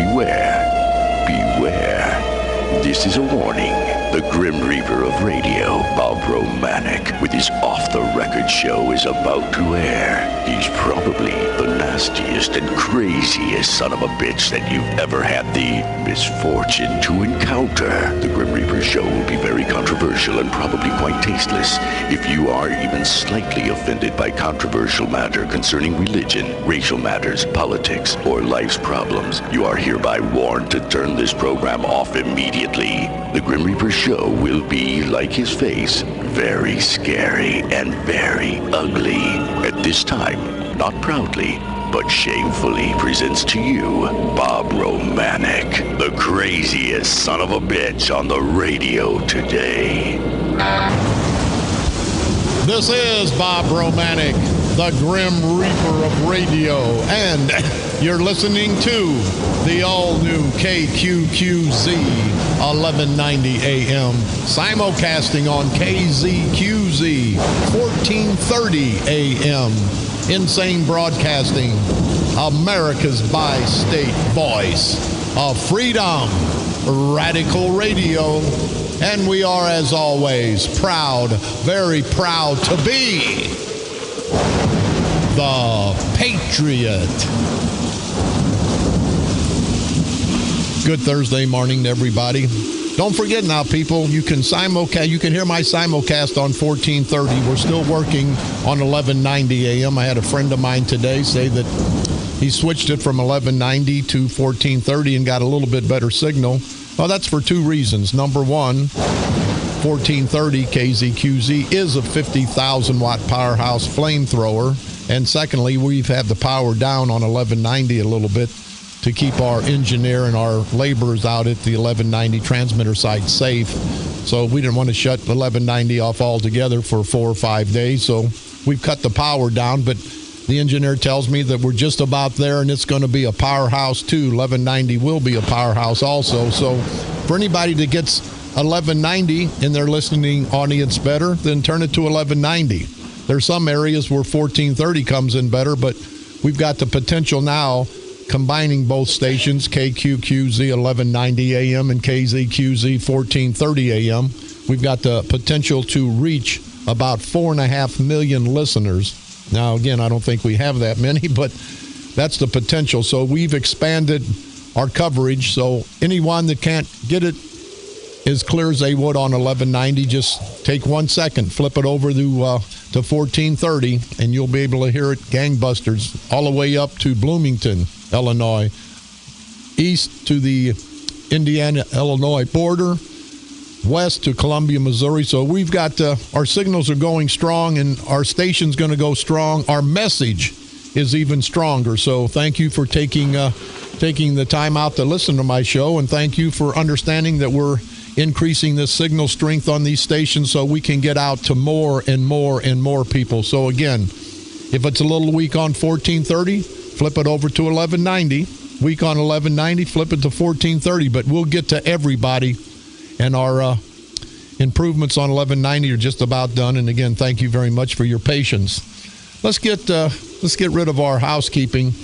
beware. Beware. This is a warning. The Grim Reaper of radio, Bob Romanik, with his off-the-record show is about to air. He's probably the nastiest and craziest son of a bitch that you've ever had the misfortune to encounter. The Grim Reaper show will be very controversial and probably quite tasteless. If you are even slightly offended by controversial matter concerning religion, racial matters, politics, or life's problems, you are hereby warned to turn this program off immediately. The Grim Reaper show will be, like his face, very scary and very ugly. At this time, not proudly, but shamefully presents to you Bob Romanik, the craziest son of a bitch on the radio today. This is Bob Romanik, the Grim Reaper of radio, and you're listening to the all-new KQQZ 1190 AM, simulcasting on KZQZ 1430 AM. Insane Broadcasting, America's bi-state voice of freedom, radical radio. And we are, as always, proud, very proud to be the Patriot. Good Thursday morning to everybody. Don't forget now, people, you can hear my simulcast on 1430. We're still working on 1190 AM. I had a friend of mine today say that he switched it from 1190 to 1430 and got a little bit better signal. Well, that's for two reasons. Number one, 1430 KZQZ is a 50,000 watt powerhouse flamethrower. And secondly, we've had the power down on 1190 a little bit to keep our engineer and our laborers out at the 1190 transmitter site safe. So we didn't want to shut 1190 off altogether for 4 or 5 days. So we've cut the power down, but the engineer tells me that we're just about there and it's going to be a powerhouse too. 1190 will be a powerhouse also. So for anybody that gets 1190 in their listening audience better, then turn it to 1190. There's some areas where 1430 comes in better, but we've got the potential now combining both stations, KQQZ 1190 AM and KZQZ 1430 AM. We've got the potential to reach about 4.5 million listeners. Now, again, I don't think we have that many, but that's the potential. So we've expanded our coverage. So anyone that can't get it as clear as they would on 1190, just take 1 second, flip it over to 1430, and you'll be able to hear it gangbusters all the way up to Bloomington, Illinois, east to the Indiana-Illinois border, west to Columbia, Missouri. So we've got our signals are going strong, and our station's going to go strong. Our message is even stronger. So thank you for taking the time out to listen to my show, and thank you for understanding that we're increasing the signal strength on these stations so we can get out to more and more and more people. So again, if it's a little weak on 1430, flip it over to 1190. Weak on 1190, flip it to 1430. But we'll get to everybody, and our improvements on 1190 are just about done. And again, thank you very much for your patience. Let's get rid of our housekeeping.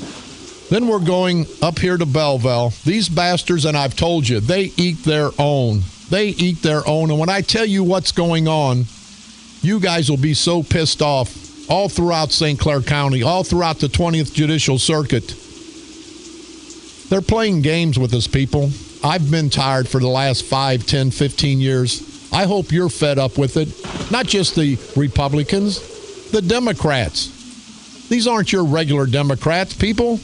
Then we're going up here to Belleville. These bastards, and I've told you, they eat their own. They eat their own. And when I tell you what's going on, you guys will be so pissed off all throughout St. Clair County, all throughout the 20th Judicial Circuit. They're playing games with us, people. I've been tired for the last 5, 10, 15 years. I hope you're fed up with it. Not just the Republicans, the Democrats. These aren't your regular Democrats, people.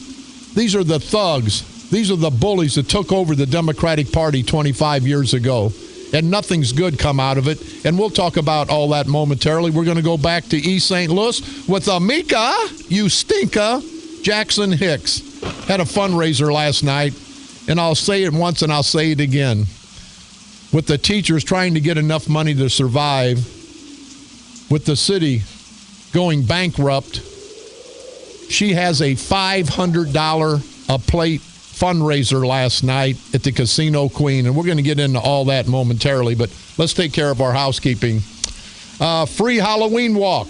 These are the thugs. These are the bullies that took over the Democratic Party 25 years ago, and nothing's good come out of it. And we'll talk about all that momentarily. We're going to go back to East St. Louis with Amika, you stinker, Jackson Hicks. Had a fundraiser last night, and I'll say it once and I'll say it again. With the teachers trying to get enough money to survive, with the city going bankrupt, she has a $500 a plate fundraiser last night at the Casino Queen, and we're going to get into all that momentarily, but let's take care of our housekeeping. Free Halloween walk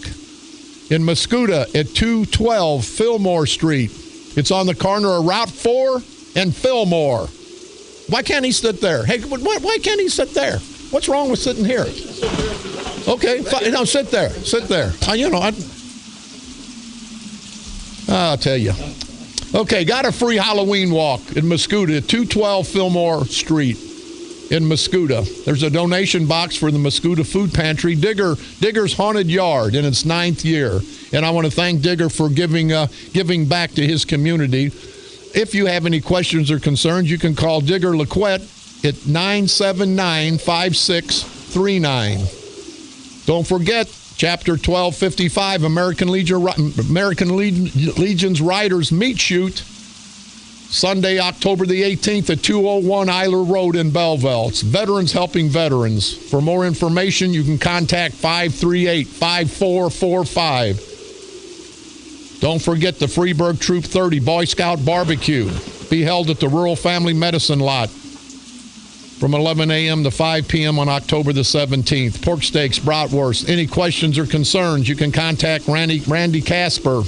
in Mascoutah at 212 Fillmore Street. It's on the corner of Route 4 and Fillmore. Why can't he sit there? Hey, why can't he sit there? What's wrong with sitting here? Okay, no, sit there. Sit there. I'll tell you. Okay, got a free Halloween walk in Muscuda, 212 Fillmore Street in Muscuda. There's a donation box for the Muscuda Food Pantry, Digger's Haunted Yard, in its 9th year. And I want to thank Digger for giving back to his community. If you have any questions or concerns, you can call Digger Laquette at 979-5639. Don't forget, Chapter 1255, American Legion's Riders Meet Shoot, Sunday, October the 18th at 201 Eiler Road in Belleville. It's Veterans Helping Veterans. For more information, you can contact 538-5445. Don't forget the Freeburg Troop 30 Boy Scout Barbecue. Be held at the Rural Family Medicine Lot from 11 a.m. to 5 p.m. on October the 17th. Pork steaks, bratwurst. Any questions or concerns, you can contact Randy Casper.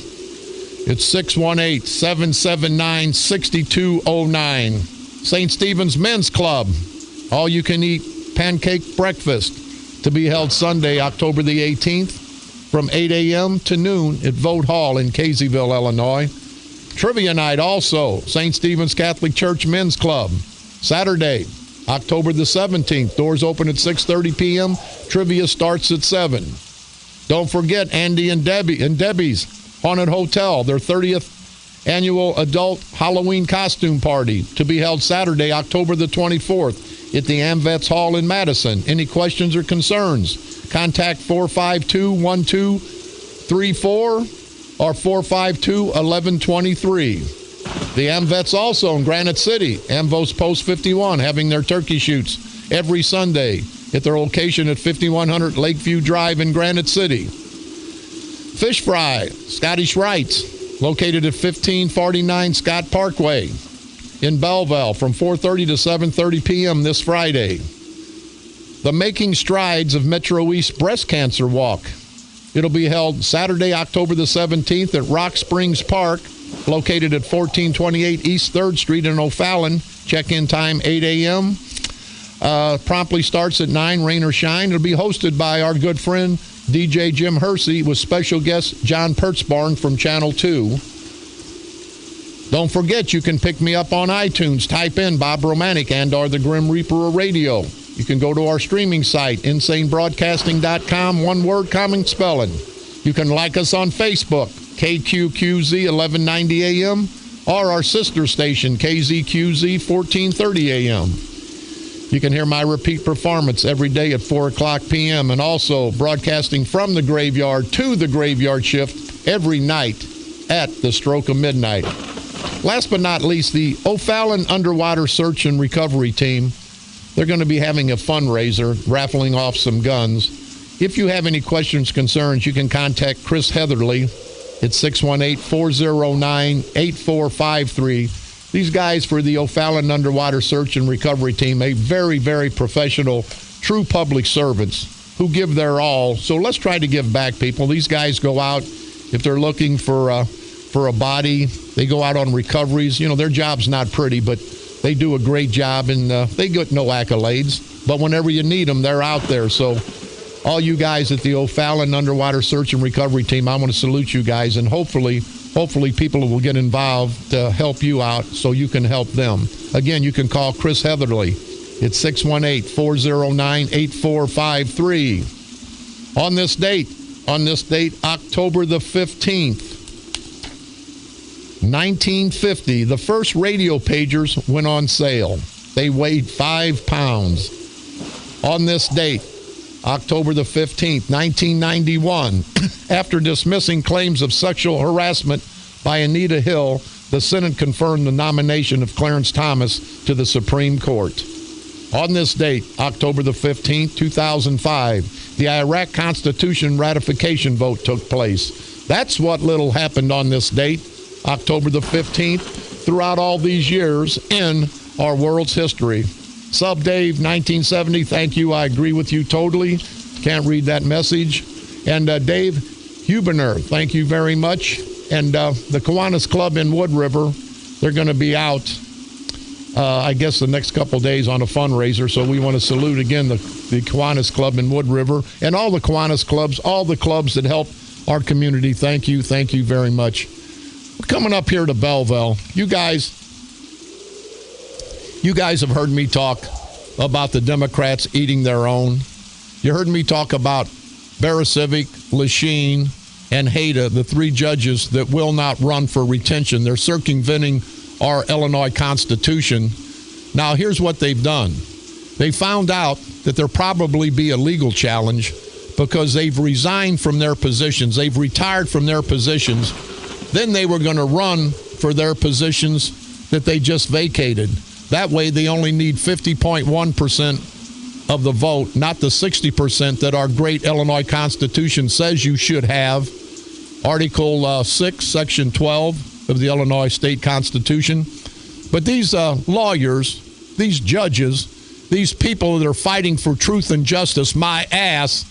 It's 618-779-6209. St. Stephen's Men's Club. All you can eat pancake breakfast to be held Sunday, October the 18th from 8 a.m. to noon at Vote Hall in Caseyville, Illinois. Trivia night also, St. Stephen's Catholic Church Men's Club. Saturday, October the 17th. Doors open at 6:30 p.m. Trivia starts at 7. Don't forget Andy and Debbie's Haunted Hotel, their 30th annual adult Halloween costume party to be held Saturday, October the 24th at the AmVets Hall in Madison. Any questions or concerns? Contact 452-1234 or 452-1123. The AmVets also in Granite City, Amvos Post 51, having their turkey shoots every Sunday at their location at 5100 Lakeview Drive in Granite City. Fish Fry, Scottish Rights, located at 1549 Scott Parkway in Belleville from 4:30 to 7:30 p.m. this Friday. The Making Strides of Metro East Breast Cancer Walk. It'll be held Saturday, October the 17th at Rock Springs Park, located at 1428 East 3rd Street in O'Fallon. Check-in time 8 a.m. Promptly starts at 9, rain or shine. It'll be hosted by our good friend DJ Jim Hersey with special guest John Pertzbarn from Channel 2. Don't forget, you can pick me up on iTunes. Type in Bob Romanik and or the Grim Reaper of Radio. You can go to our streaming site, insanebroadcasting.com, one word, common spelling. You can like us on Facebook, KQQZ 1190 AM, or our sister station, KZQZ 1430 AM. You can hear my repeat performance every day at 4 o'clock p.m. and also broadcasting from the graveyard to the graveyard shift every night at the stroke of midnight. Last but not least, the O'Fallon Underwater Search and Recovery Team. They're going to be having a fundraiser, raffling off some guns. If you have any questions, concerns, you can contact Chris Heatherly at 618-409-8453. These guys for the O'Fallon Underwater Search and Recovery Team, a very, very professional, true public servants who give their all. So let's try to give back, people. These guys go out, if they're looking for a body, they go out on recoveries. You know, their job's not pretty, but they do a great job, and they get no accolades. But whenever you need them, they're out there. So all you guys at the O'Fallon Underwater Search and Recovery Team, I want to salute you guys, and hopefully people will get involved to help you out so you can help them. Again, you can call Chris Heatherly at 618-409-8453. On this date, October the 15th, 1950, the first radio pagers went on sale. They weighed 5 pounds. On this date, October the 15th, 1991, after dismissing claims of sexual harassment by Anita Hill, the Senate confirmed the nomination of Clarence Thomas to the Supreme Court. On this date, October the 15th, 2005, the Iraq Constitution ratification vote took place. That's what little happened on this date, October the 15th, throughout all these years in our world's history. Sub Dave, 1970, thank you. I agree with you totally. Can't read that message. And Dave Hubener, thank you very much. And the Kiwanis Club in Wood River, they're going to be out I guess, the next couple days on a fundraiser. So we want to salute again the Kiwanis Club in Wood River and all the Kiwanis clubs, all the clubs that help our community. Thank you very much. Coming up here to Belleville, you guys have heard me talk about the Democrats eating their own. You heard me talk about Barasiewicz, Lachine, and Hayda, the three judges that will not run for retention. They're circumventing our Illinois Constitution. Now, here's what they've done. They found out that there'll probably be a legal challenge because they've resigned from their positions. They've retired from their positions. Then they were going to run for their positions that they just vacated. That way, they only need 50.1% of the vote, not the 60% that our great Illinois Constitution says you should have. Article 6, Section 12 of the Illinois State Constitution. But these lawyers, these judges, these people that are fighting for truth and justice, my ass,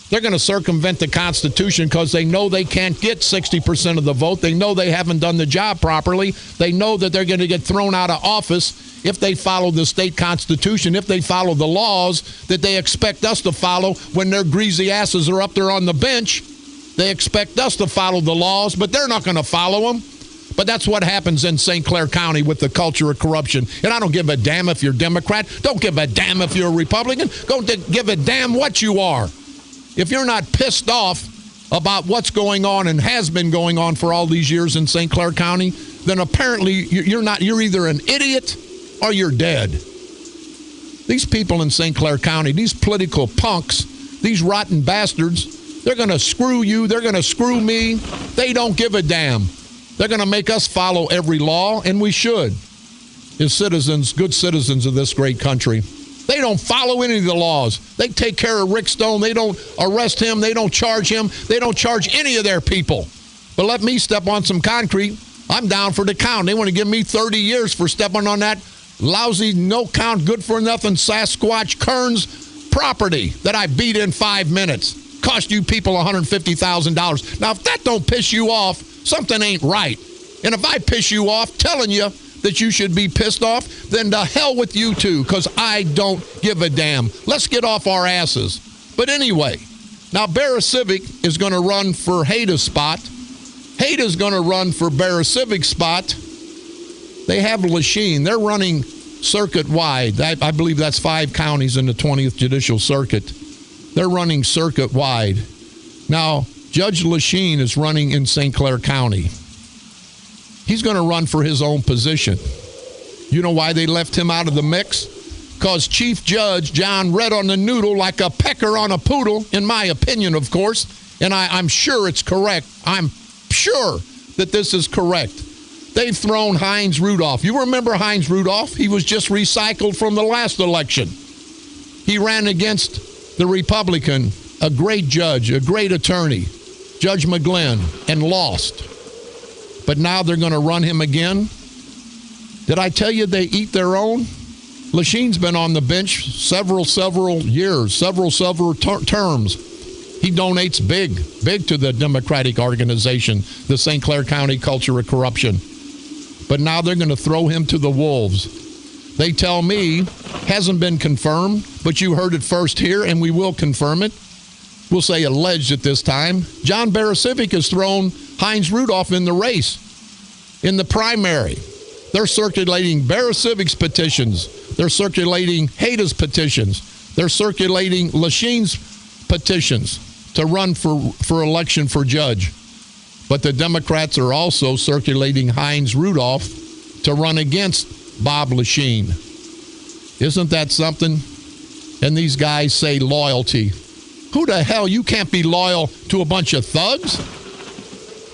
they're going to circumvent the Constitution because they know they can't get 60% of the vote. They know they haven't done the job properly. They know that they're going to get thrown out of office if they follow the state constitution, if they follow the laws that they expect us to follow when their greasy asses are up there on the bench. They expect us to follow the laws, but they're not going to follow them. But that's what happens in St. Clair County with the culture of corruption. And I don't give a damn if you're Democrat. Don't give a damn if you're a Republican. Don't give a damn what you are. If you're not pissed off about what's going on and has been going on for all these years in St. Clair County, then apparently you're either an idiot or you're dead. These people in St. Clair County, these political punks, these rotten bastards, they're going to screw you. They're going to screw me. They don't give a damn. They're going to make us follow every law, and we should, as citizens, good citizens of this great country. They don't follow any of the laws. They take care of Rick Stone. They don't arrest him. They don't charge him. They don't charge any of their people. But let me step on some concrete. I'm down for the count. They want to give me 30 years for stepping on that lousy, no-count, good-for-nothing Sasquatch Kearns property that I beat in 5 minutes. Cost you people $150,000. Now, if that don't piss you off, something ain't right. And if I piss you off telling you that you should be pissed off, then to hell with you too, because I don't give a damn. Let's get off our asses. But anyway, now Barasiewicz is going to run for Hayda's spot. Hayda's going to run for Barasiewicz's spot. They have Lachine. They're running circuit-wide. I believe that's 5 counties in the 20th Judicial Circuit. They're running circuit-wide. Now, Judge Lachine is running in St. Clair County. He's going to run for his own position. You know why they left him out of the mix? Because Chief Judge John read on the noodle like a pecker on a poodle, in my opinion, of course, and I'm sure it's correct. I'm sure that this is correct. They've thrown Heinz Rudolph. You remember Heinz Rudolph? He was just recycled from the last election. He ran against the Republican, a great judge, a great attorney, Judge McGlynn, and lost. But now they're going to run him again. Did I tell you they eat their own? Lachine's been on the bench several years, several terms. He donates big to the Democratic organization, the St. Clair County Culture of Corruption. But now they're going to throw him to the wolves. They tell me, hasn't been confirmed, but you heard it first here, and we will confirm it. We'll say alleged at this time. John Barasiewicz has thrown Heinz Rudolph in the race, in the primary. They're circulating Barasiewicz's petitions. They're circulating Hayda's petitions. They're circulating Lachine's petitions to run for election for judge. But the Democrats are also circulating Heinz Rudolph to run against Bob Lachine. Isn't that something? And these guys say loyalty. Who the hell? You can't be loyal to a bunch of thugs.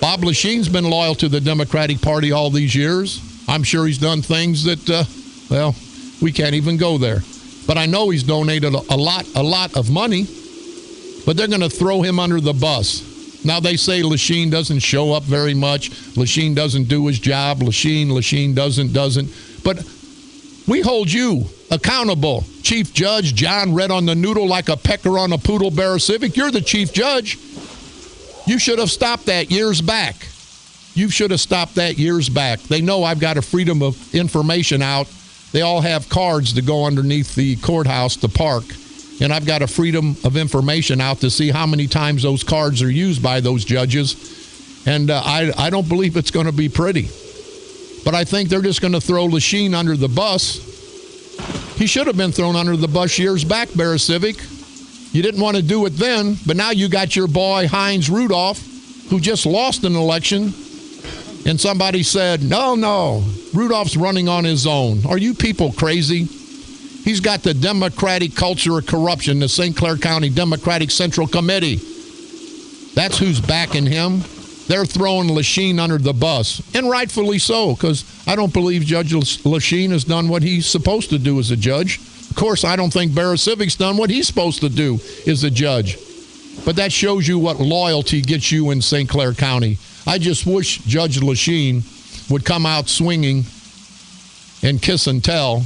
Bob Lachine's been loyal to the Democratic Party all these years. I'm sure he's done things that, we can't even go there. But I know he's donated a lot of money. But they're going to throw him under the bus. Now, they say Lachine doesn't show up very much. Lachine doesn't do his job. Lachine doesn't. But we hold you accountable. Chief Judge John read on the noodle like a pecker on a poodle, Barasiewicz. You're the chief judge. You should have stopped that years back. You should have stopped that years back. They know I've got a Freedom of Information out they all have cards to go underneath the courthouse to park. And I've got a Freedom of Information out to see how many times those cards are used by those judges. And I don't believe it's going to be pretty. But I think they're just going to throw Lasheen under the bus. He should have been thrown under the bus years back, Barasivic. You didn't want to do it then, but now you got your boy Heinz Rudolph, who just lost an election. And somebody said, no, Rudolph's running on his own. Are you people crazy? He's got the Democratic culture of corruption, the St. Clair County Democratic Central Committee. That's who's backing him. They're throwing Lasheen under the bus, and rightfully so, because I don't believe Judge Lasheen has done what he's supposed to do as a judge. Of course, I don't think Barasivic's done what he's supposed to do as a judge. But that shows you what loyalty gets you in St. Clair County. I just wish Judge Lasheen would come out swinging and kiss and tell.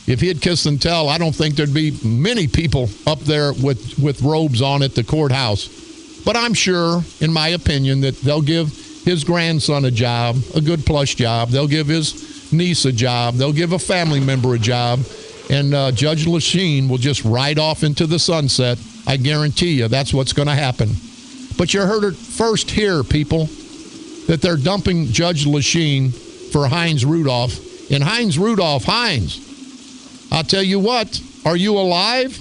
If he'd kiss and tell, I don't think there'd be many people up there with robes on at the courthouse. But I'm sure, in my opinion, that they'll give his grandson a job, a good plush job. They'll give his niece a job. They'll give a family member a job. And Judge Lasheen will just ride off into the sunset. I guarantee you that's what's going to happen. But you heard it first here, people, that they're dumping Judge Lasheen for Heinz Rudolph. And Heinz Rudolph, I'll tell you what, are you alive?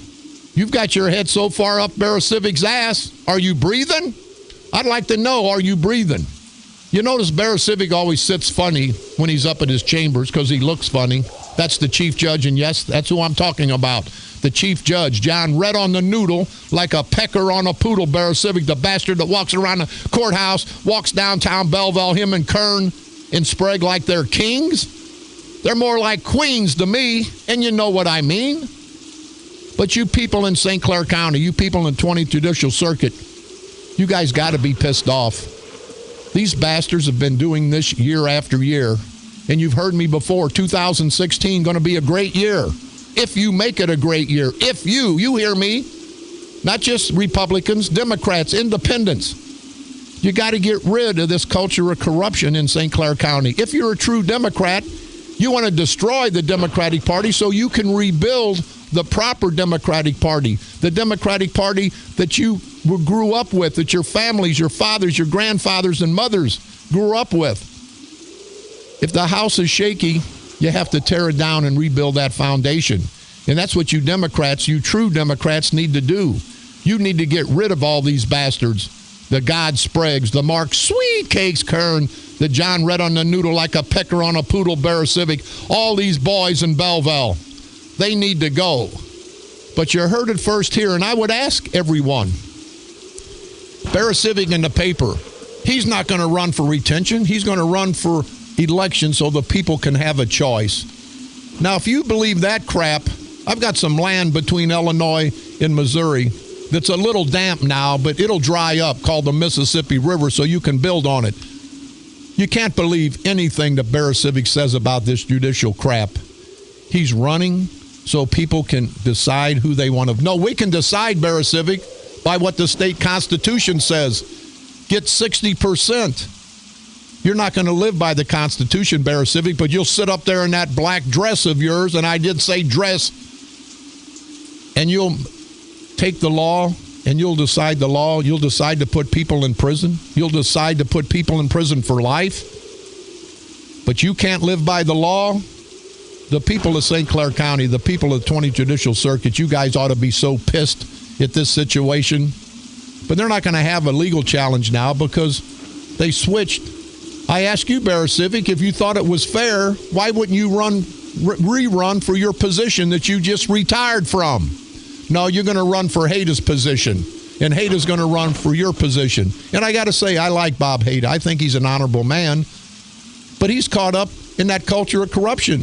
You've got your head so far up Barasivic's ass. Are you breathing? I'd like to know, are you breathing? You notice Barasivic always sits funny when he's up at his chambers because he looks funny. That's the chief judge, and yes, that's who I'm talking about. The chief judge, John, red on the noodle like a pecker on a poodle. Barasivic, the bastard that walks around the courthouse, walks downtown Belleville, him and Kern and Sprague like they're kings. They're more like queens to me, and you know what I mean. But you people in St. Clair County, you people in 20th Judicial Circuit, you guys got to be pissed off. These bastards have been doing this year after year. And you've heard me before, 2016 going to be a great year. If you make it a great year. If you hear me, not just Republicans, Democrats, independents. You got to get rid of this culture of corruption in St. Clair County. If you're a true Democrat, you want to destroy the Democratic Party so you can rebuild the proper Democratic Party, the Democratic Party that you grew up with, that your families, your fathers, your grandfathers, and mothers grew up with. If the house is shaky, you have to tear it down and rebuild that foundation. And that's what you Democrats, you true Democrats, need to do. You need to get rid of all these bastards. The God Spraggs, the Mark Sweet Cakes Kern, the John Red on the noodle like a pecker on a poodle Barasivic, all these boys in Belleville. They need to go. But you heard it first here, and I would ask everyone, Barasivic in the paper, he's not going to run for retention. He's going to run for election so the people can have a choice. Now, if you believe that crap, I've got some land between Illinois and Missouri that's a little damp now, but it'll dry up, called the Mississippi River, so you can build on it. You can't believe anything that Barasivic says about this judicial crap. He's running so people can decide who they want to. No, we can decide, Barasivic, by what the state constitution says. Get 60%. You're not going to live by the Constitution, Barasivic, but you'll sit up there in that black dress of yours, and I did say dress, and you'll take the law, and you'll decide the law. You'll decide to put people in prison. You'll decide to put people in prison for life. But you can't live by the law. The people of St. Clair County, the people of the 20th Judicial Circuit, you guys ought to be so pissed at this situation. But they're not going to have a legal challenge now because they switched. I ask you, Barasivic, if you thought it was fair, why wouldn't you rerun for your position that you just retired from? No, you're going to run for Hayda's position, and Hayda's going to run for your position. And I got to say, I like Bob Hayda. I think he's an honorable man, but he's caught up in that culture of corruption.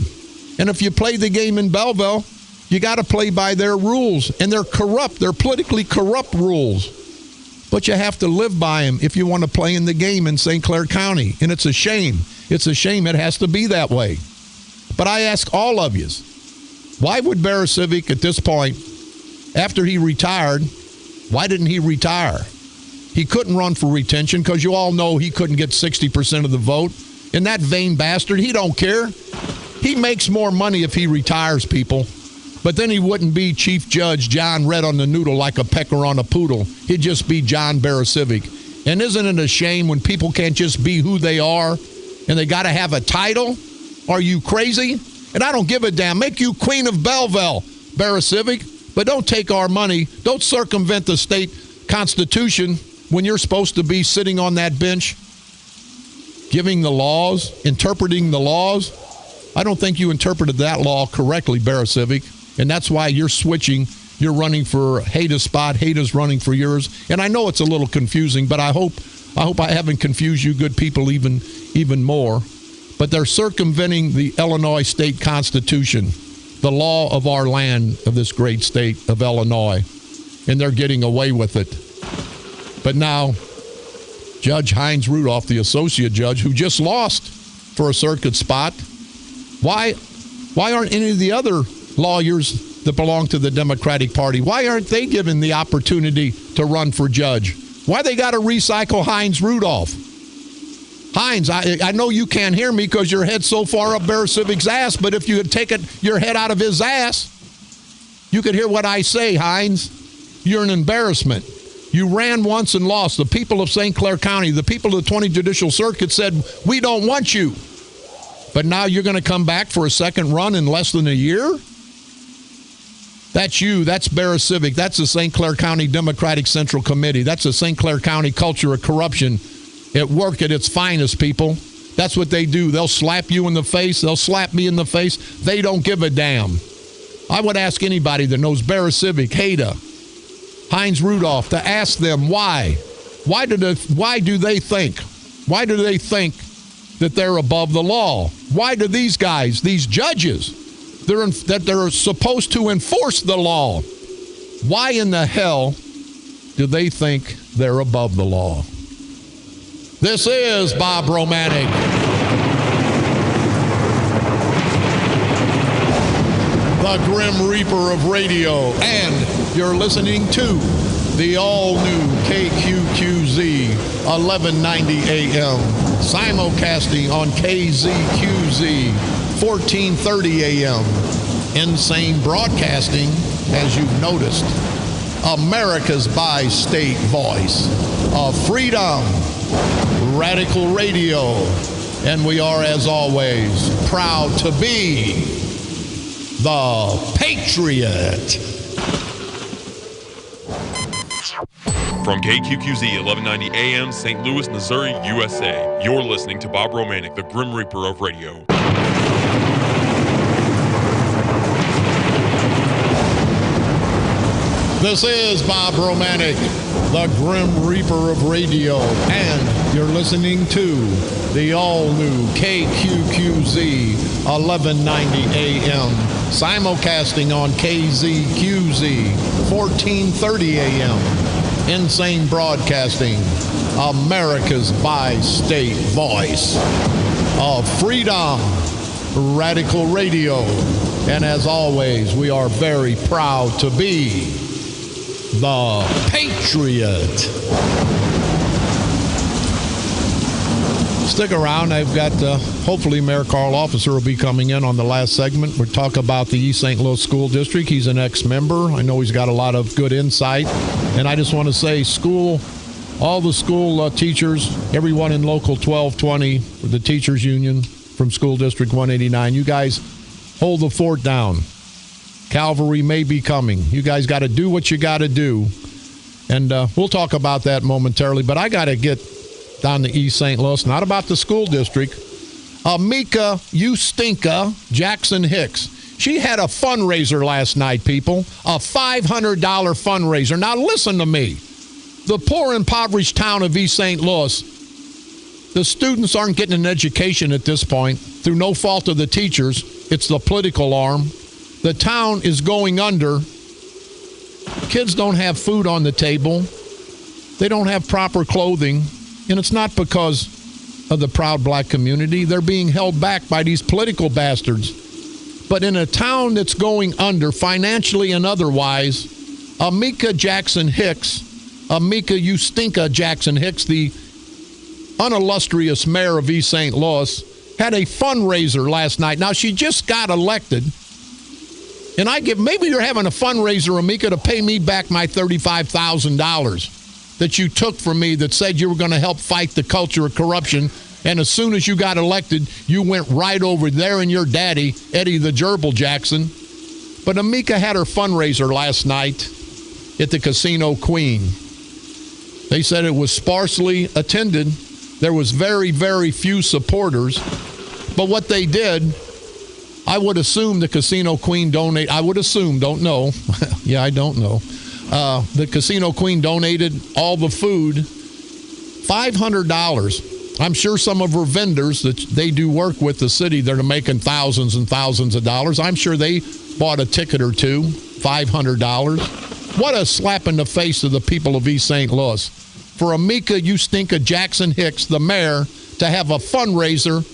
And if you play the game in Belleville, you got to play by their rules, and they're corrupt. They're politically corrupt rules. But you have to live by them if you want to play in the game in St. Clair County. And it's a shame. It's a shame it has to be that way. But I ask all of you, why would Barasivic at this point, after he retired, why didn't he retire? He couldn't run for retention because you all know he couldn't get 60% of the vote. And that vain bastard, he don't care. He makes more money if he retires, people. But then he wouldn't be Chief Judge John Red on the Noodle like a pecker on a poodle. He'd just be John Barasivic. And isn't it a shame when people can't just be who they are and they got to have a title? Are you crazy? And I don't give a damn. Make you Queen of Belleville, Barasivic. But don't take our money. Don't circumvent the state constitution when you're supposed to be sitting on that bench, giving the laws, interpreting the laws. I don't think you interpreted that law correctly, Barasivic. And that's why you're switching. You're running for Haida's spot. Haida's running for yours. And I know it's a little confusing, but I hope I haven't confused you good people even more. But they're circumventing the Illinois state constitution, the law of our land, of this great state of Illinois. And they're getting away with it. But now, Judge Heinz Rudolph, the associate judge, who just lost for a circuit spot, why aren't any of the other lawyers that belong to the Democratic Party, why aren't they given the opportunity to run for judge? Why they got to recycle Heinz Rudolph? Heinz, I know you can't hear me because your head's so far up Barasivic's ass, but if you had taken your head out of his ass, you could hear what I say, Heinz. You're an embarrassment. You ran once and lost. The people of St. Clair County, the people of the 20 Judicial Circuit said, we don't want you. But now you're going to come back for a second run in less than a year? That's you. That's Barasivic. That's the St. Clair County Democratic Central Committee. That's the St. Clair County culture of corruption at work at its finest, people. That's what they do. They'll slap you in the face. They'll slap me in the face. They don't give a damn. I would ask anybody that knows Barasivic, Haida, Heinz Rudolph, to ask them why. Why do they think that they're above the law? Why do these guys, these judges, that they're supposed to enforce the law, why in the hell do they think they're above the law? This is Bob Romanik. The Grim Reaper of radio, and you're listening to the all-new KQQZ 1190 AM, simulcasting on KZQZ 1430 AM. Insane broadcasting, as you've noticed, America's bi-state voice of freedom, radical radio, and we are, as always, proud to be the Patriot. From KQQZ 1190 AM, St. Louis, Missouri, USA, you're listening to Bob Romanik, the Grim Reaper of radio. This is Bob Romanik, the Grim Reaper of radio, and you're listening to the all-new KQQZ 1190 AM, simulcasting on KZQZ 1430 AM. Insane broadcasting, America's bi-state voice of freedom, radical radio. And as always, we are very proud to be the Patriot. Stick around. I've got, hopefully, Mayor Carl Officer will be coming in on the last segment. We'll talk about the East St. Louis School District. He's an ex-member. I know he's got a lot of good insight. And I just want to say, all the school teachers, everyone in Local 1220, the Teachers Union from School District 189, you guys hold the fort down. Cavalry may be coming. You guys got to do what you got to do. And we'll talk about that momentarily. But I got to get down to East St. Louis, not about the school district. Mika Ustinka Jackson Hicks. She had a fundraiser last night, people. A $500 fundraiser. Now listen to me. The poor, impoverished town of East St. Louis, the students aren't getting an education at this point through no fault of the teachers. It's the political arm. The town is going under. Kids don't have food on the table. They don't have proper clothing. And it's not because of the proud black community. They're being held back by these political bastards. But in a town that's going under financially and otherwise, Mika Ustinka Jackson Hicks, the unillustrious mayor of East St. Louis, had a fundraiser last night. Now, she just got elected. And maybe you're having a fundraiser, Amika, to pay me back my $35,000 that you took from me that said you were going to help fight the culture of corruption. And as soon as you got elected, you went right over there and your daddy, Eddie the Gerbil Jackson. But Amika had her fundraiser last night at the Casino Queen. They said it was sparsely attended. There was very, very few supporters. But what they did, I would assume the Casino Queen donate. I would assume, don't know. Yeah, I don't know. The Casino Queen donated all the food, $500. I'm sure some of her vendors that they do work with the city, they're making thousands and thousands of dollars. I'm sure they bought a ticket or two, $500. What a slap in the face of the people of East St. Louis. For Amika Ustinka Jackson Hicks, the mayor, to have a fundraiser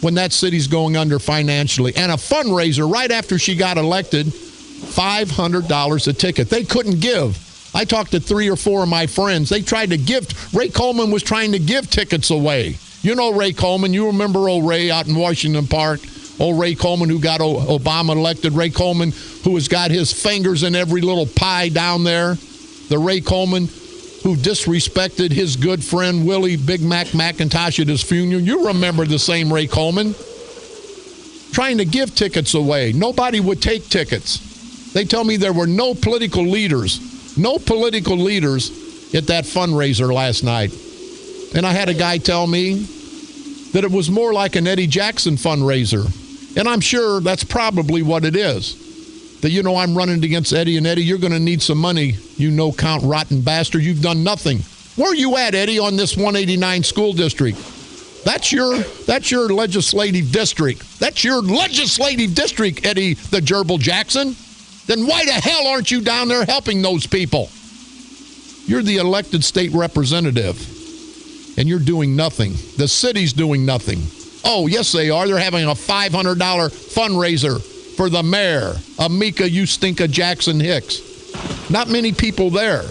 when that city's going under financially. And a fundraiser right after she got elected, $500 a ticket. They couldn't give. I talked to 3 or 4 of my friends. They tried to give. Ray Coleman was trying to give tickets away. You know Ray Coleman. You remember old Ray out in Washington Park. Old Ray Coleman who got Obama elected. Ray Coleman who has got his fingers in every little pie down there. The Ray Coleman who disrespected his good friend Willie Big Mac McIntosh at his funeral. You remember the same Ray Coleman. Trying to give tickets away. Nobody would take tickets. They tell me there were no political leaders at that fundraiser last night. And I had a guy tell me that it was more like an Eddie Jackson fundraiser. And I'm sure that's probably what it is. That, I'm running against Eddie, and Eddie, you're going to need some money, count rotten bastard. You've done nothing. Where are you at, Eddie, on this 189 school district? That's your legislative district. That's your legislative district, Eddie the Gerbil Jackson. Then why the hell aren't you down there helping those people? You're the elected state representative, and you're doing nothing. The city's doing nothing. Oh, yes, they are. They're having a $500 fundraiser for the mayor, Amika Ustinka Jackson Hicks. Not many people there.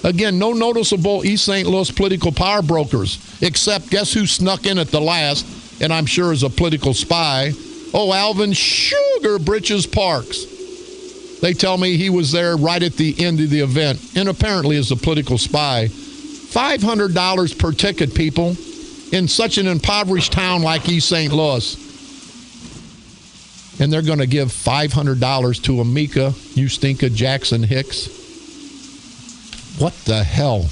Again, no noticeable East St. Louis political power brokers, except guess who snuck in at the last, and I'm sure is a political spy? Oh, Alvin Sugar Britches Parks. They tell me he was there right at the end of the event, and apparently is a political spy. $500 per ticket, people, in such an impoverished town like East St. Louis. And they're going to give $500 to Amika Ustinka Jackson Hicks. What the hell?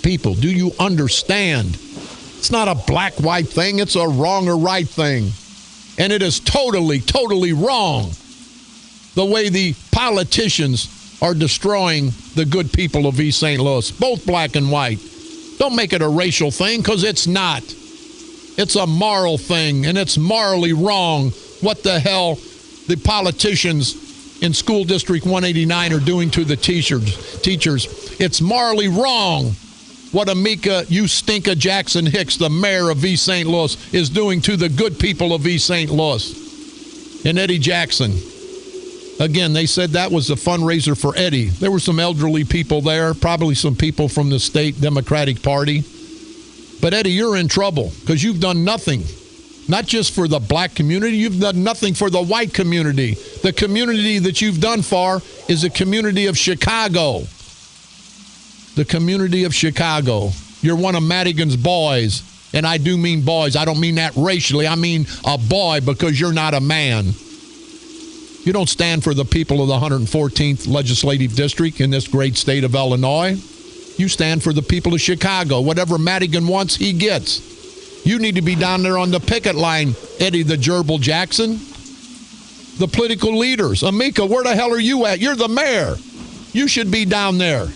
People, do you understand? It's not a black-white thing. It's a wrong or right thing. And it is totally, totally wrong the way the politicians are destroying the good people of East St. Louis, both black and white. Don't make it a racial thing, because it's not. It's a moral thing, and it's morally wrong what the hell the politicians in School District 189 are doing to the teachers. It's morally wrong what Amika Ustinka Jackson Hicks, the mayor of East St. Louis, is doing to the good people of East St. Louis. And Eddie Jackson. Again, they said that was a fundraiser for Eddie. There were some elderly people there, probably some people from the state Democratic Party. But Eddie, you're in trouble because you've done nothing. Not just for the black community, you've done nothing for the white community. The community that you've done for is the community of Chicago. The community of Chicago. You're one of Madigan's boys. And I do mean boys. I don't mean that racially. I mean a boy because you're not a man. You don't stand for the people of the 114th Legislative District in this great state of Illinois. You stand for the people of Chicago. Whatever Madigan wants, he gets. You need to be down there on the picket line, Eddie the Gerbil Jackson. The political leaders. Amika, where the hell are you at? You're the mayor. You should be down there.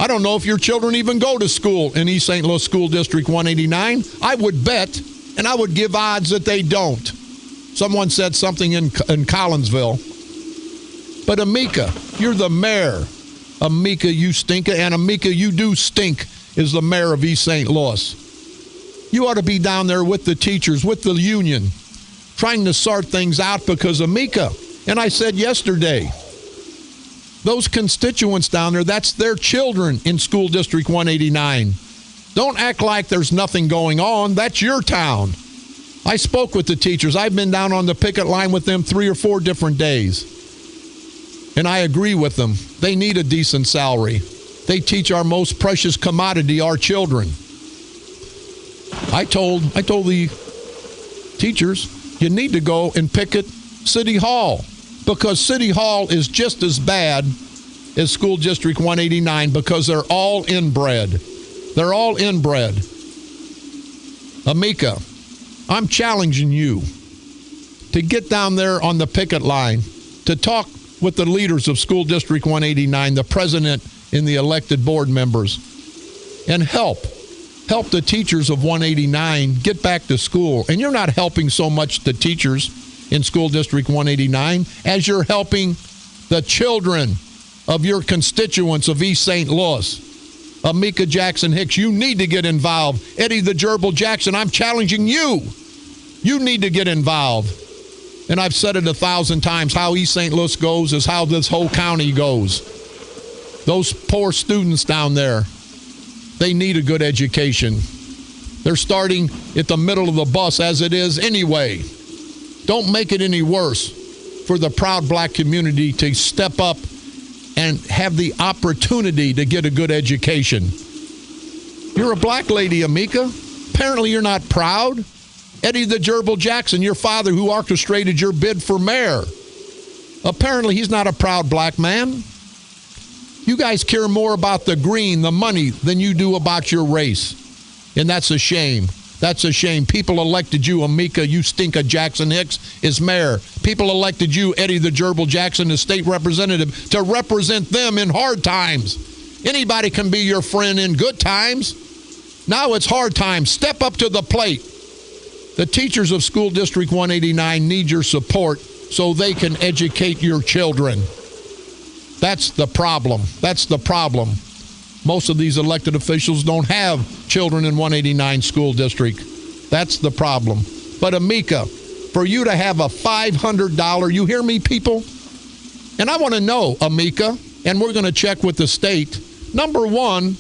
I don't know if your children even go to school in East St. Louis School District 189. I would bet, and I would give odds that they don't. Someone said something in Collinsville. But Amika, you're the mayor. Amika, you stinker. And Amika, you do stink, is the mayor of East St. Louis. You ought to be down there with the teachers, with the union, trying to sort things out because Amika, and I said yesterday, those constituents down there, that's their children in School District 189. Don't act like there's nothing going on. That's your town. I spoke with the teachers. I've been down on the picket line with them 3 or 4 different days. And I agree with them. They need a decent salary. They teach our most precious commodity, our children. I told the teachers, you need to go and picket City Hall, because City Hall is just as bad as School District 189 because they're all inbred. They're all inbred. Amika, I'm challenging you to get down there on the picket line to talk with the leaders of School District 189, the president and the elected board members, and help the teachers of 189 get back to school. And you're not helping so much the teachers in School District 189 as you're helping the children of your constituents of East St. Louis. Amika Jackson Hicks, you need to get involved. Eddie the Gerbil Jackson, I'm challenging you. You need to get involved. And I've said it 1,000 times, how East St. Louis goes is how this whole county goes. Those poor students down there, they need a good education. They're starting at the middle of the bus as it is anyway. Don't make it any worse for the proud black community to step up and have the opportunity to get a good education. You're a black lady, Amika. Apparently you're not proud. Eddie the Gerbil Jackson, your father who orchestrated your bid for mayor, apparently he's not a proud black man. You guys care more about the green, the money, than you do about your race. And that's a shame. That's a shame. People elected you, Amika, you stinker Jackson Hicks, as mayor. People elected you, Eddie the Gerbil Jackson, as state representative, to represent them in hard times. Anybody can be your friend in good times. Now it's hard times. Step up to the plate. The teachers of School District 189 need your support so they can educate your children. That's the problem. That's the problem. Most of these elected officials don't have children in 189 school district. That's the problem. But Amika, for you to have a $500, you hear me, people? And I want to know, Amika, and we're going to check with the state. Number one,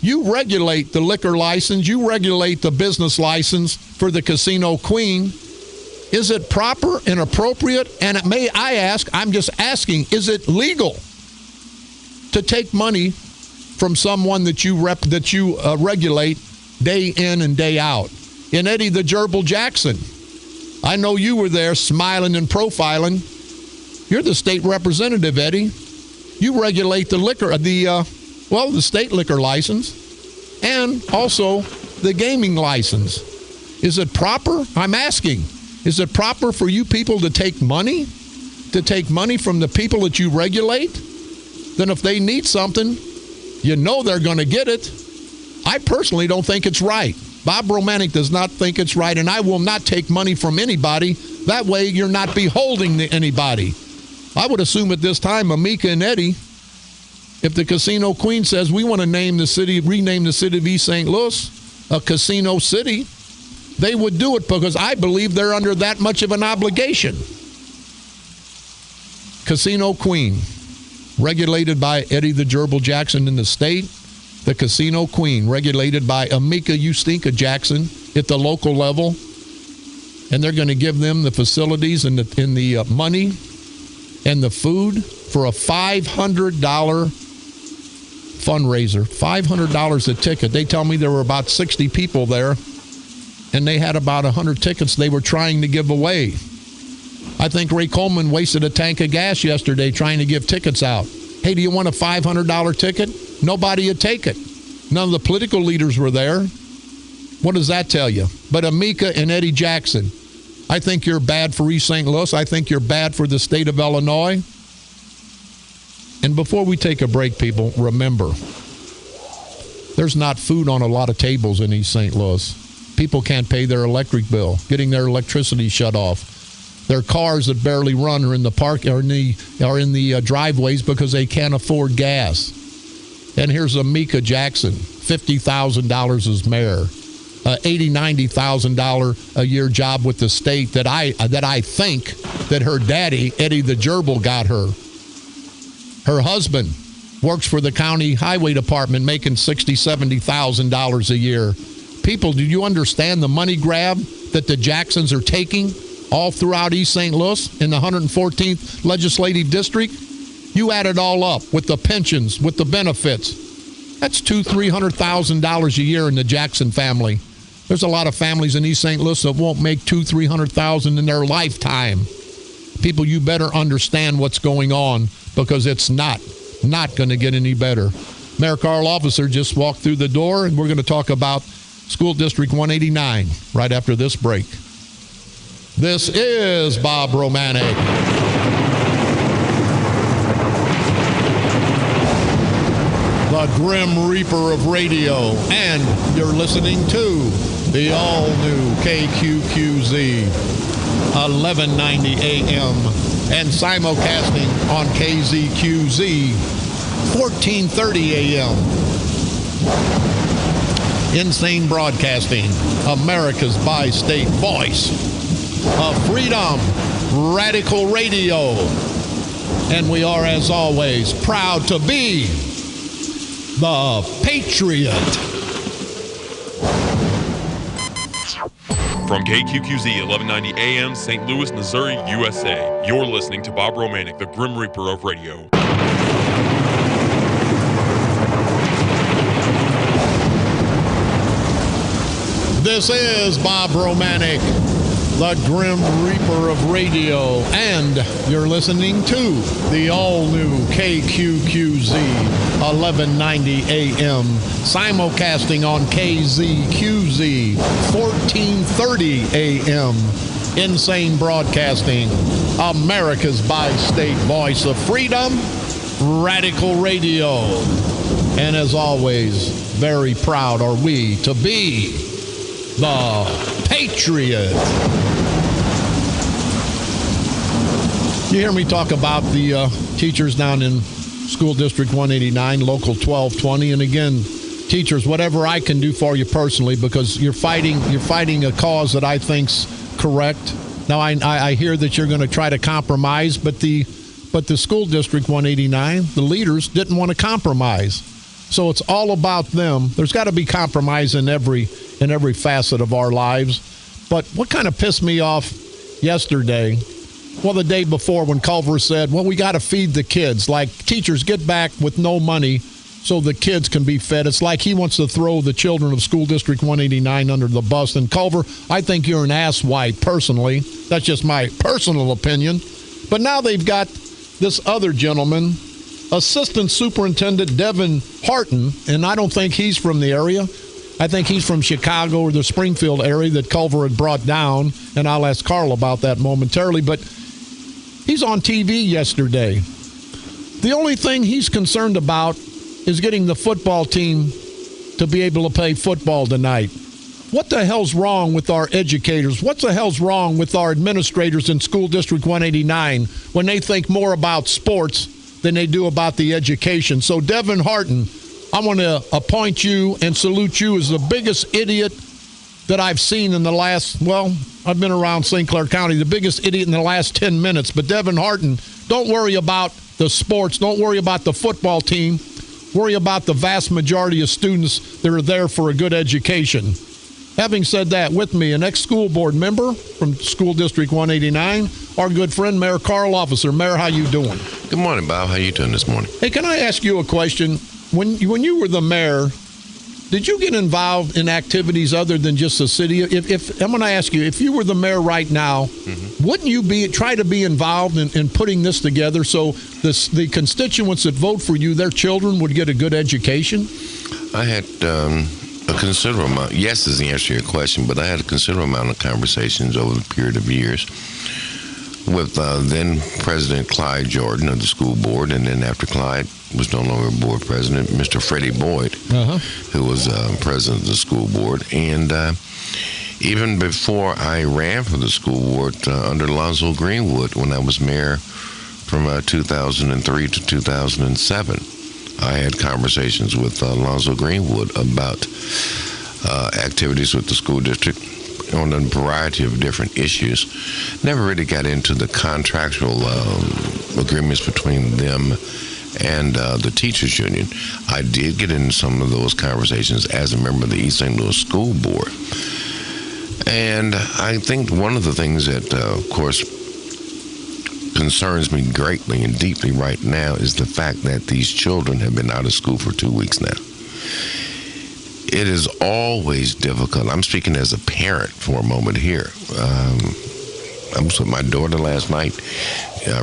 you regulate the liquor license. You regulate the business license for the Casino Queen. Is it proper and appropriate? And may I ask, I'm just asking, is it legal to take money from someone that you regulate day in and day out? And Eddie the Gerbil Jackson, I know you were there smiling and profiling. You're the state representative, Eddie. You regulate the liquor, the state liquor license and also the gaming license. Is it proper? I'm asking. Is it proper for you people to take money from the people that you regulate? Then if they need something, you know they're going to get it. I personally don't think it's right. Bob Romanik does not think it's right, and I will not take money from anybody. That way you're not beholden to anybody. I would assume at this time, Amika and Eddie, if the Casino Queen says we want to rename the city of East St. Louis a casino city, they would do it because I believe they're under that much of an obligation. Casino Queen, regulated by Eddie the Gerbil Jackson in the state. The Casino Queen, regulated by Amika Ustinka Jackson at the local level. And they're going to give them the facilities and the money and the food for a $500 fundraiser. $500 a ticket. They tell me there were about 60 people there, and they had about 100 tickets they were trying to give away. I think Ray Coleman wasted a tank of gas yesterday trying to give tickets out. Hey, do you want a $500 ticket? Nobody would take it. None of the political leaders were there. What does that tell you? But Amika and Eddie Jackson, I think you're bad for East St. Louis. I think you're bad for the state of Illinois. And before we take a break, people, remember, there's not food on a lot of tables in East St. Louis. People can't pay their electric bill, getting their electricity shut off. Their cars that barely run are in the park, are in the driveways because they can't afford gas. And here's Amika Jackson, $50,000 as mayor, $80,000-$90,000 a year job with the state that I think that her daddy Eddie the Gerbil got her. Her husband works for the county highway department, making $60,000-$70,000 a year. People, do you understand the money grab that the Jacksons are taking all throughout East St. Louis in the 114th Legislative District, you add it all up with the pensions, with the benefits. That's $200,000-$300,000 a year in the Jackson family. There's a lot of families in East St. Louis that won't make $200,000-$300,000 in their lifetime. People, you better understand what's going on because it's not going to get any better. Mayor Carl Officer just walked through the door, and we're going to talk about School District 189 right after this break. This is Bob Romanik. The Grim Reaper of radio, and you're listening to the all-new KQQZ 1190 AM and simulcasting on KZQZ 1430 AM. Insane Broadcasting, America's bi-state voice of freedom, radical radio. And we are, as always, proud to be the Patriot. From KQQZ 1190 AM, St. Louis, Missouri, USA, you're listening to Bob Romanik, the Grim Reaper of radio. This is Bob Romanik, the Grim Reaper of radio, and you're listening to the all-new KQQZ 1190 AM, simulcasting on KZQZ 1430 AM. Insane Broadcasting, America's bi-state voice of freedom, radical radio. And as always, very proud are we to be the Patriot. You hear me talk about the teachers down in School District 189, Local 1220. And again, teachers, whatever I can do for you personally, because you're fighting a cause that I think's correct. Now, I hear that you're going to try to compromise, but the School District 189, the leaders didn't want to compromise. So it's all about them. There's got to be compromise in every facet of our lives. But what kind of pissed me off yesterday, well, the day before when Culver said, well, we got to feed the kids. Like, teachers get back with no money so the kids can be fed. It's like he wants to throw the children of School District 189 under the bus. And Culver, I think you're an asswipe, personally. That's just my personal opinion. But now they've got this other gentleman, Assistant Superintendent Devin Harton, and I don't think he's from the area. I think he's from Chicago or the Springfield area that Culver had brought down, and I'll ask Carl about that momentarily. But he's on TV yesterday. The only thing he's concerned about is getting the football team to be able to play football tonight. What the hell's wrong with our educators? What the hell's wrong with our administrators in School District 189 when they think more about sports than they do about the education? So, Devin Harton, I want to appoint you and salute you as the biggest idiot that I've seen in the last, well, I've been around St. Clair County, the biggest idiot in the last 10 minutes. But Devin Harton, don't worry about the sports. Don't worry about the football team. Worry about the vast majority of students that are there for a good education. Having said that, with me, an ex-school board member from School District 189, our good friend, Mayor Carl Officer. Mayor, how you doing? Good morning, Bob. How you doing this morning? Hey, can I ask you a question? When you were the mayor, did you get involved in activities other than just the city? If I'm going to ask you, if you were the mayor right now, wouldn't you try to be involved in putting this together so the constituents that vote for you, their children, would get a good education? I had a considerable amount. Yes is the answer to your question, but I had a considerable amount of conversations over the period of years with then President Clyde Jordan of the school board, and then after Clyde was no longer board president, Mr. Freddie Boyd, who was president of the school board. And even before I ran for the school board under Lonzo Greenwood, when I was mayor from 2003 to 2007, I had conversations with Lonzo Greenwood about activities with the school district on a variety of different issues. Never really got into the contractual agreements between them and the teachers union. I did get into some of those conversations as a member of the East St. Louis School Board. And I think one of the things that, of course, concerns me greatly and deeply right now is the fact that these children have been out of school for 2 weeks now. It is always difficult. I'm speaking as a parent for a moment here. I was with my daughter last night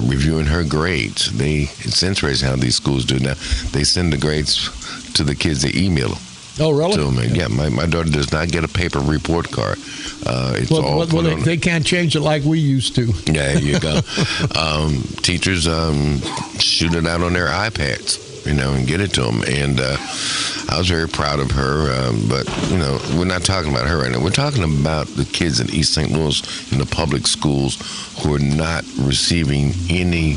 reviewing her grades. It's interesting how these schools do now. They send the grades to the kids, they email them. Oh, really? To them. Yeah, my daughter does not get a paper report card. It's all put on. They can't change it like we used to. Yeah, there you go. Teachers shoot it out on their iPads, and get it to them. And I was very proud of her. But, we're not talking about her right now. We're talking about the kids in East St. Louis in the public schools who are not receiving any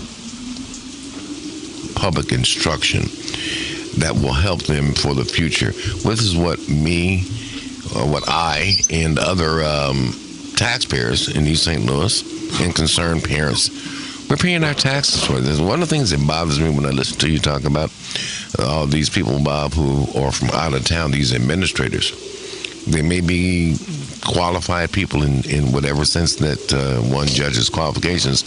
public instruction that will help them for the future. This is what I and other taxpayers in East St. Louis and concerned parents, we're paying our taxes for this. One of the things that bothers me when I listen to you talk about all these people, Bob, who are from out of town, these administrators, they may be qualified people in whatever sense that one judges qualifications,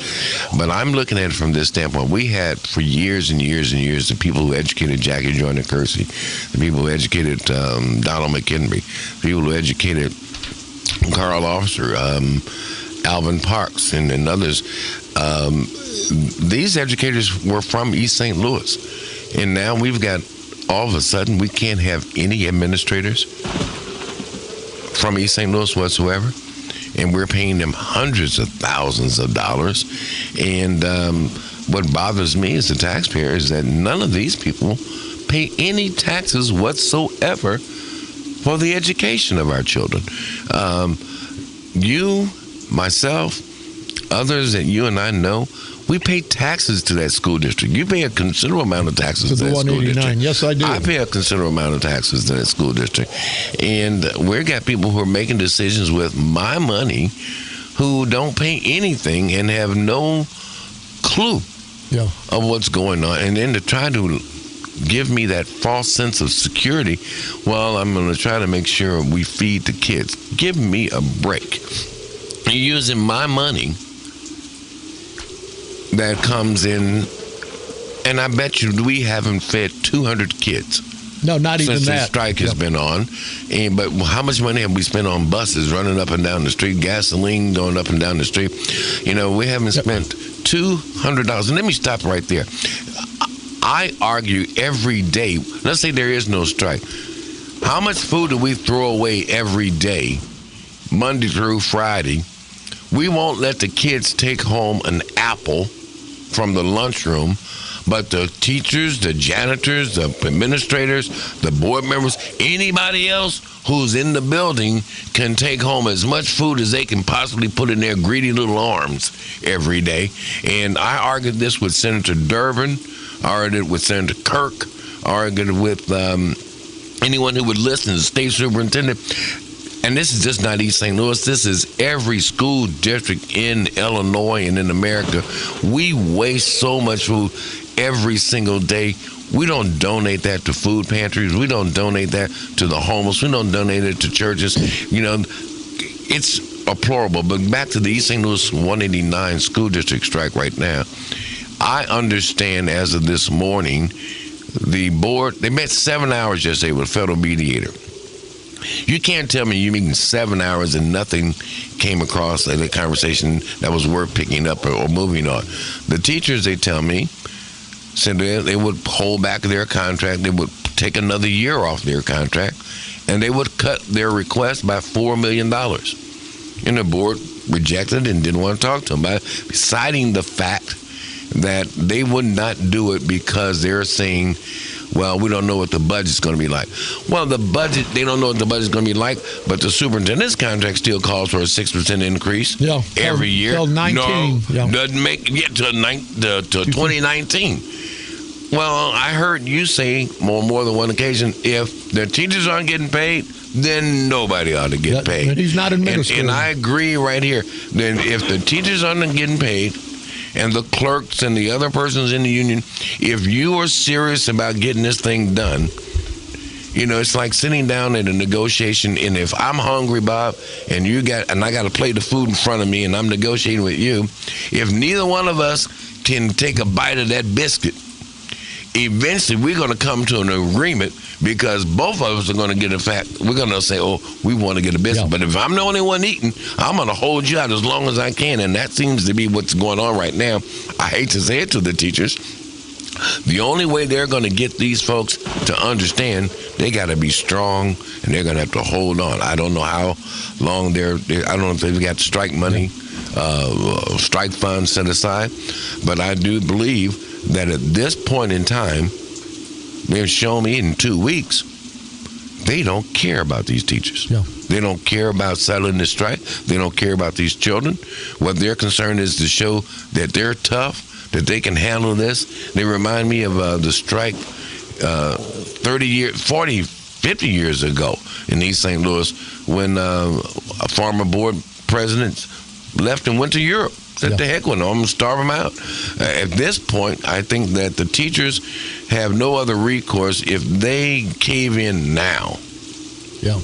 but I'm looking at it from this standpoint. We had for years and years and years the people who educated Jackie Joyner Kersey, the people who educated Donald McHenry, the people who educated Carl Officer, Alvin Parks, and others. These educators were from East St. Louis, and now we've got, all of a sudden, we can't have any administrators from East St. Louis whatsoever, and we're paying them hundreds of thousands of dollars. And what bothers me as a taxpayer is that none of these people pay any taxes whatsoever for the education of our children. You, myself, others that you and I know, we pay taxes to that school district. You pay a considerable amount of taxes to that school district. Yes, I do. I pay a considerable amount of taxes to that school district. And we've got people who are making decisions with my money who don't pay anything and have no clue of what's going on. And then to try to give me that false sense of security, well, I'm going to try to make sure we feed the kids. Give me a break. You're using my money that comes in, and I bet you we haven't fed 200 kids. No, not even that. Since the strike has been on. But how much money have we spent on buses running up and down the street, gasoline going up and down the street? We haven't spent $200. And let me stop right there. I argue every day, let's say there is no strike. How much food do we throw away every day, Monday through Friday? We won't let the kids take home an apple from the lunchroom, but the teachers, the janitors, the administrators, the board members, anybody else who's in the building can take home as much food as they can possibly put in their greedy little arms every day. And I argued this with Senator Durbin, argued it with Senator Kirk, argued it with anyone who would listen, the state superintendent. And this is just not East St. Louis. This is every school district in Illinois and in America. We waste so much food every single day. We don't donate that to food pantries. We don't donate that to the homeless. We don't donate it to churches. It's deplorable. But back to the East St. Louis 189 school district strike right now. I understand as of this morning, the board, they met 7 hours yesterday with a federal mediator. You can't tell me you're meeting 7 hours and nothing came across in the conversation that was worth picking up or moving on. The teachers, they tell me, said they would hold back their contract. They would take another year off their contract, and they would cut their request by $4 million. And the board rejected and didn't want to talk to them, citing the fact that they would not do it because they're saying, well, we don't know what the budget's going to be like. Well, the budget, they don't know what the budget's going to be like, but the superintendent's contract still calls for a 6% increase every year. Till 19. No, doesn't make it to 2019. Well, I heard you say on more than one occasion, if the teachers aren't getting paid, then nobody ought to get paid. And he's not administrating. And I agree right here. Then if the teachers aren't getting paid, and the clerks and the other persons in the union, if you are serious about getting this thing done, You know, it's like sitting down at a negotiation, and if I'm hungry, Bob, and I got a plate of food in front of me, and I'm negotiating with you, if neither one of us can take a bite of that biscuit, eventually we're going to come to an agreement, because both of us are going to get we're going to say, oh, we want to get a biscuit. Yeah. But if I'm the only one eating, I'm going to hold you out as long as I can, and that seems to be what's going on right now. I hate to say it to the teachers. The only way they're going to get these folks to understand, they got to be strong, and they're going to have to hold on. I don't know how long I don't know if they've got strike money, strike funds set aside, but I do believe that at this point in time, they've shown me in 2 weeks, they don't care about these teachers. Yeah. They don't care about settling the strike. They don't care about these children. What their concern is to show that they're tough, that they can handle this. They remind me of the strike 30 years, 40, 50 years ago in East St. Louis, when a former board president left and went to Europe. Said, the heck with them, I'm going to starve them out. At this point, I think that the teachers have no other recourse if they cave in now. Yeah.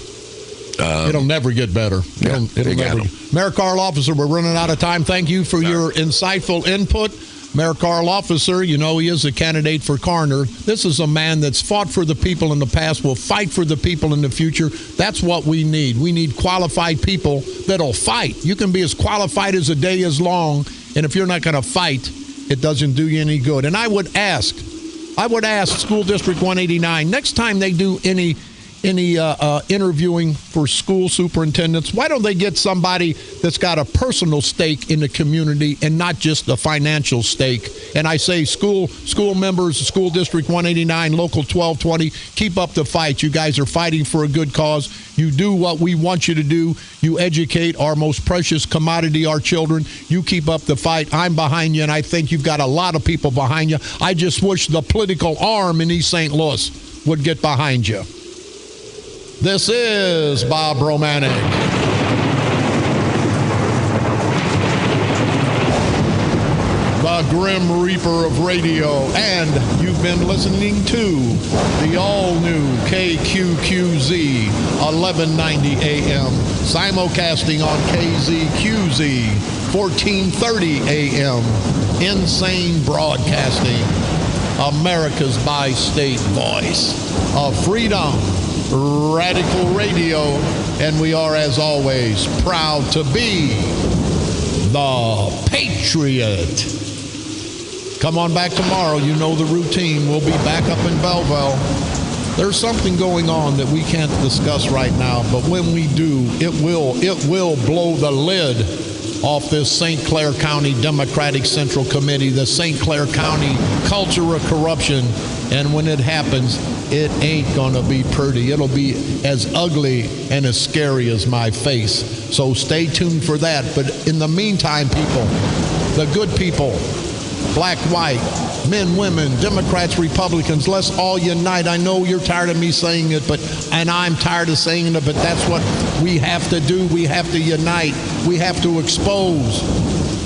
It'll never get better. It'll never. Mayor Carl Officer, we're running out of time. Thank you for your insightful input. Mayor Carl Officer, you know, he is a candidate for coroner. This is a man that's fought for the people in the past, will fight for the people in the future. That's what we need. We need qualified people that'll fight. You can be as qualified as a day is long, and if you're not going to fight, it doesn't do you any good. And I would ask School District 189, next time they do any interviewing for school superintendents, why don't they get somebody that's got a personal stake in the community and not just a financial stake? And I say school members, School District 189, Local 1220, keep up the fight. You guys are fighting for a good cause. You do what we want you to do. You educate our most precious commodity, our children. You keep up the fight. I'm behind you, and I think you've got a lot of people behind you. I just wish the political arm in East St. Louis would get behind you. This is Bob Romanik. The Grim Reaper of radio, and you've been listening to the all-new KQQZ 1190 AM, simulcasting on KZQZ 1430 AM, Insane Broadcasting, America's bi-state voice of freedom, Radical Radio, and we are, as always, proud to be the Patriot. Come on back tomorrow. You know the routine. We'll be back up in Belleville. There's something going on that we can't discuss right now, but when we do, it will blow the lid off this St. Clair County Democratic Central Committee, the St. Clair County culture of corruption. And when it happens, it ain't gonna be pretty. It'll be as ugly and as scary as my face. So stay tuned for that. But in the meantime, people, the good people, black, white, men, women, Democrats, Republicans, let's all unite. I know you're tired of me saying it, and I'm tired of saying it, but that's what we have to do. We have to unite. We have to expose.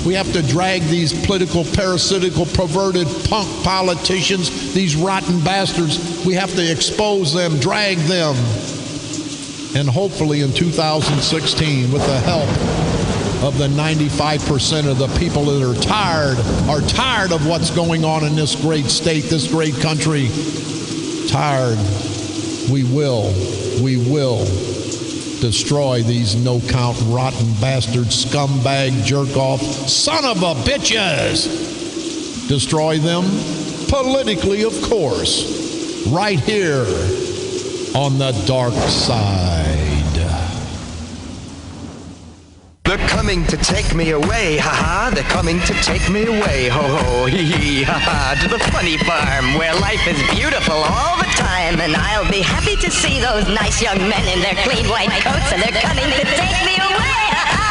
We have to drag these political, parasitical, perverted punk politicians, these rotten bastards. We have to expose them, drag them. And hopefully in 2016, with the help of the 95% of the people that are tired of what's going on in this great state, this great country, tired, we will destroy these no-count, rotten bastards, scumbag, jerk-off, son of a bitches. Destroy them politically, of course, right here on the dark side. They're coming to take me away, ha-ha. They're coming to take me away, ho-ho, hee-hee, ha-ha. To the funny farm where life is beautiful all the time. And I'll be happy to see those nice young men in their clean white coats. And they're coming to take me away, ha-ha.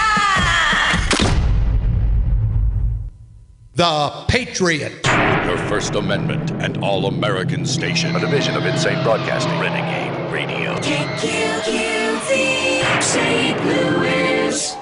The Patriot. Your First Amendment and All-American Station. A division of Insane Broadcasting. Renegade Radio. KQQZ, St. Louis.